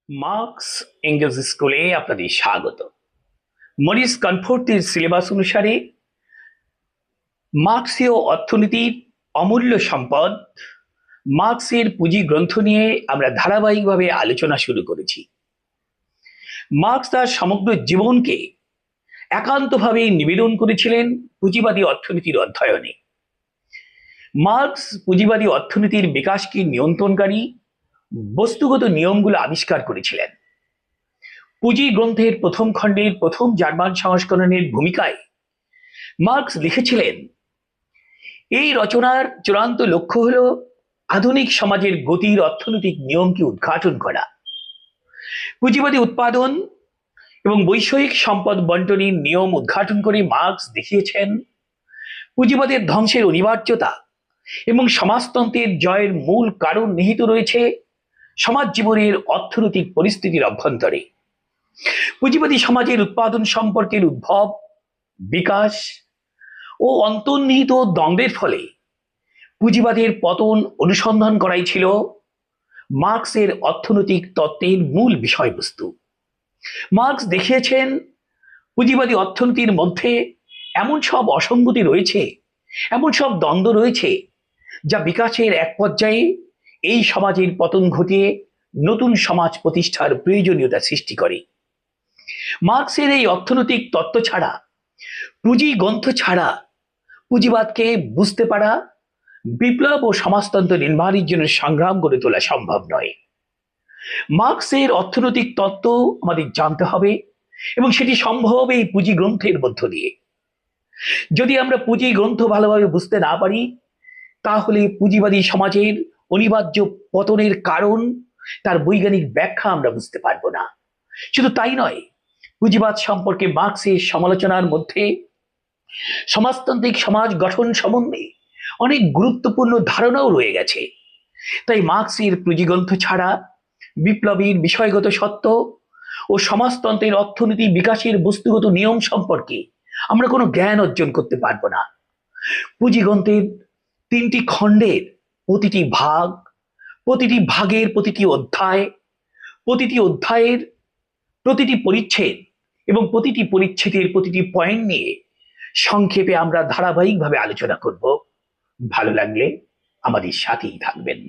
Marks angles স্কুলে আপনাদের স্বাগত। মরিস কনফোর্টের সিলেবাস অনুসারে মার্ক্সীয় অর্থনীতির অমূল্য সম্পদ মার্ক্সের পুঁজি গ্রন্থ নিয়ে আমরা ধারাবাহিকভাবে আলোচনা শুরু করেছি। মার্ক্স তার সমগ্র জীবনকে একান্তভাবে নিবেদন করেছিলেন পুঁজিবাদী অর্থনীতির অধ্যয়নে। মার্ক্স পুঁজিবাদী অর্থনীতির বিকাশকে নিয়ন্ত্রণকারী বস্তুগত নিয়মগুলো আবিষ্কার করেছিলেন। পুঁজি গ্রন্থের প্রথম খণ্ডের প্রথম জার্মান সংস্করণের ভূমিকায় মার্ক্স লিখেছিলেন, এই রচনার চূড়ান্ত লক্ষ্য হল আধুনিক সমাজের গতির অর্থনৈতিক নিয়মকে উদ্ঘাটন করা। পুঁজিবাদী উৎপাদন এবং বৈষয়িক সম্পদ বন্টনের নিয়ম উদ্ঘাটন করে মার্ক্স দেখিয়েছেন পুঁজিবাদের ধ্বংসের অনিবার্যতা এবং সমাজতন্ত্রের জয়ের মূল কারণ নিহিত রয়েছে সমাজ জীবনের অর্থনৈতিক পরিস্থিতির অভ্যন্তরে। পুঁজিবাদী সমাজের উৎপাদন সম্পর্কের উদ্ভব, বিকাশ ও অন্তর্নিহিত দ্বন্দ্বের ফলে পুঁজিবাদের পতন অনুসন্ধান করাই ছিল মার্ক্সের অর্থনৈতিক তত্ত্বের মূল বিষয়বস্তু। মার্ক্স দেখিয়েছেন পুঁজিবাদী অর্থনীতির মধ্যে এমন সব অসঙ্গতি রয়েছে, এমন সব দ্বন্দ্ব রয়েছে, যা বিকাশের এক পর্যায়ে এই সমাজের পতন ঘটিয়ে নতুন সমাজ প্রতিষ্ঠার প্রয়োজনীয়তা সৃষ্টি করে। মার্ক্সের এই অর্থনৈতিক তত্ত্ব ছাড়া, পুঁজি গ্রন্থ ছাড়া পুঁজিবাদকে বুঝতে পারা, বিপ্লব ও সমাজতন্ত্র নির্মাণের জন্য সংগ্রাম গড়ে তোলা সম্ভব নয়। মার্ক্সের অর্থনৈতিক তত্ত্ব আমাদের জানতে হবে এবং সেটি সম্ভব এই পুঁজি গ্রন্থের মধ্য দিয়ে। যদি আমরা পুঁজি গ্রন্থ ভালোভাবে বুঝতে না পারি, তাহলে পুঁজিবাদী সমাজের অনিবার্য পতনের কারণ, তার বৈজ্ঞানিক ব্যাখ্যা আমরা বুঝতে পারবো না। শুধু তাই নয়, পুঁজিবাদ সম্পর্কে মার্ক্সের সমালোচনার মধ্যে সমাজতান্ত্রিক সমাজ গঠন সম্বন্ধে অনেক গুরুত্বপূর্ণ ধারণাও রয়ে গেছে। তাই মার্ক্সের পুঁজিগ্রন্থ ছাড়া বিপ্লবীর বিষয়গত সত্য ও সমাজতন্ত্রের অর্থনীতি বিকাশের বস্তুগত নিয়ম সম্পর্কে আমরা কোনো জ্ঞান অর্জন করতে পারবো না। পুঁজিগ্রন্থের 3টি খণ্ডের প্রতিটি ভাগ, প্রতিটি ভাগের প্রতিটি অধ্যায়, প্রতিটি অধ্যায়ের প্রতিটি পরিচ্ছেদ এবং প্রতিটি পরিচ্ছেদের প্রতিটি পয়েন্ট নিয়ে সংক্ষেপে আমরা ধারাবাহিকভাবে আলোচনা করব। ভালো লাগলে আমাদের সাথেই থাকবেন।